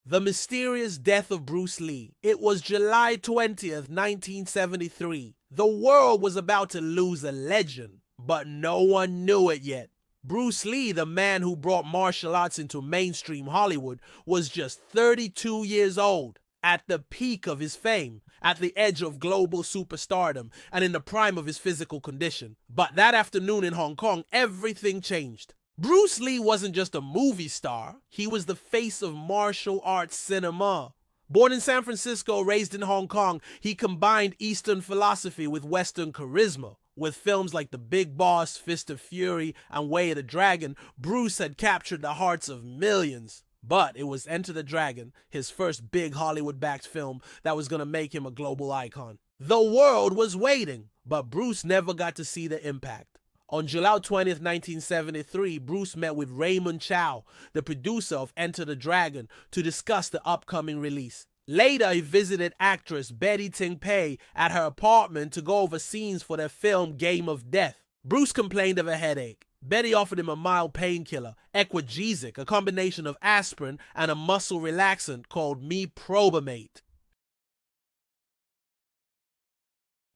The mysterious death of Bruce Lee. It was July 20th, 1973. The world was about to lose a legend, but no one knew it yet. Bruce Lee, the man who brought martial arts into mainstream Hollywood, was just 32 years old, at the peak of his fame, at the edge of global superstardom, and in the prime of his physical condition. But that afternoon in Hong Kong, everything changed. Bruce Lee wasn't just a movie star, he was the face of martial arts cinema. Born in San Francisco, raised in Hong Kong, he combined Eastern philosophy with Western charisma. With films like The Big Boss, Fist of Fury, and Way of the Dragon, Bruce had captured the hearts of millions. But it was Enter the Dragon, his first big Hollywood-backed film, that was going to make him a global icon. The world was waiting, but Bruce never got to see the impact. On July 20th, 1973, Bruce met with Raymond Chow, the producer of Enter the Dragon, to discuss the upcoming release. Later, he visited actress Betty Ting Pei at her apartment to go over scenes for their film Game of Death. Bruce complained of a headache. Betty offered him a mild painkiller, Equagesic, a combination of aspirin and a muscle relaxant called Meprobamate.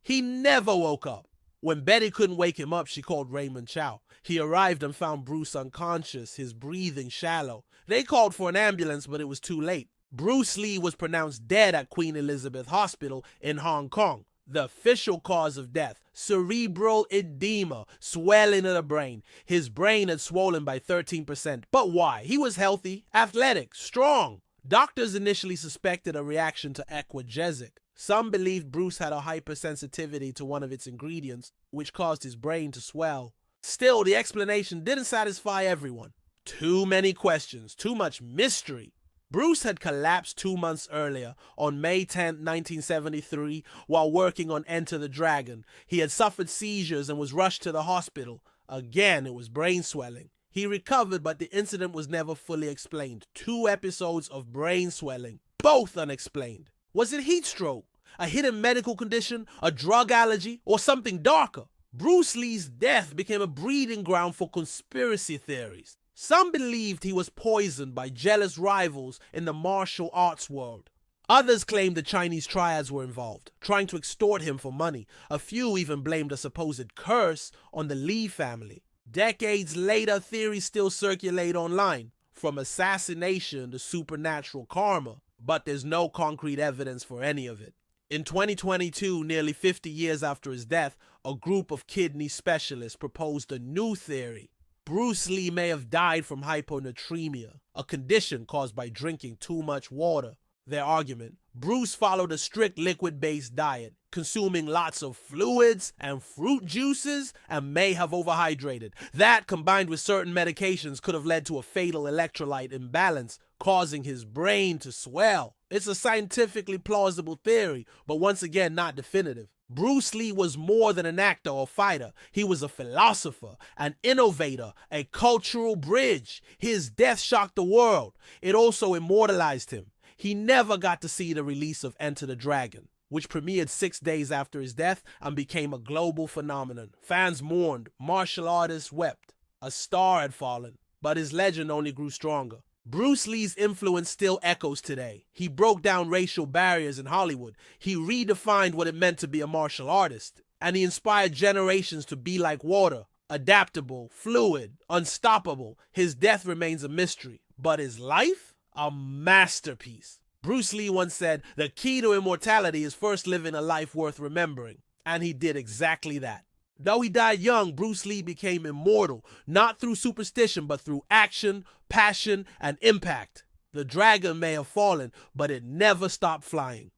He never woke up. When Betty couldn't wake him up, she called Raymond Chow. He arrived and found Bruce unconscious, his breathing shallow. They called for an ambulance, but it was too late. Bruce Lee was pronounced dead at Queen Elizabeth Hospital in Hong Kong. The official cause of death, cerebral edema, swelling of the brain. His brain had swollen by 13%. But why? He was healthy, athletic, strong. Doctors initially suspected a reaction to Equagesic. Some believed Bruce had a hypersensitivity to one of its ingredients, which caused his brain to swell. Still, the explanation didn't satisfy everyone. Too many questions, too much mystery. Bruce had collapsed 2 months earlier, on May 10, 1973, while working on Enter the Dragon. He had suffered seizures and was rushed to the hospital. Again, it was brain swelling. He recovered, but the incident was never fully explained. 2 episodes of brain swelling, both unexplained. Was it heat stroke, a hidden medical condition, a drug allergy, or something darker? Bruce Lee's death became a breeding ground for conspiracy theories. Some believed he was poisoned by jealous rivals in the martial arts world. Others claimed the Chinese triads were involved, trying to extort him for money. A few even blamed a supposed curse on the Lee family. Decades later, theories still circulate online, from assassination to supernatural karma, but there's no concrete evidence for any of it. In 2022, nearly 50 years after his death, a group of kidney specialists proposed a new theory. Bruce Lee may have died from hyponatremia, a condition caused by drinking too much water. Their argument: Bruce followed a strict liquid-based diet, consuming lots of fluids and fruit juices, and may have overhydrated. That, combined with certain medications, could have led to a fatal electrolyte imbalance, causing his brain to swell. It's a scientifically plausible theory, but once again not definitive. Bruce Lee was more than an actor or fighter. He was a philosopher, an innovator, a cultural bridge. His death shocked the world. It also immortalized him. He never got to see the release of Enter the Dragon, which premiered 6 days after his death and became a global phenomenon. Fans mourned, martial artists wept. A star had fallen, but his legend only grew stronger. Bruce Lee's influence still echoes today. He broke down racial barriers in Hollywood. He redefined what it meant to be a martial artist. And he inspired generations to be like water, adaptable, fluid, unstoppable. His death remains a mystery, but his life? A masterpiece. Bruce Lee once said, "The key to immortality is first living a life worth remembering." And he did exactly that. Though he died young, Bruce Lee became immortal, not through superstition, but through action, passion, and impact. The dragon may have fallen, but it never stopped flying.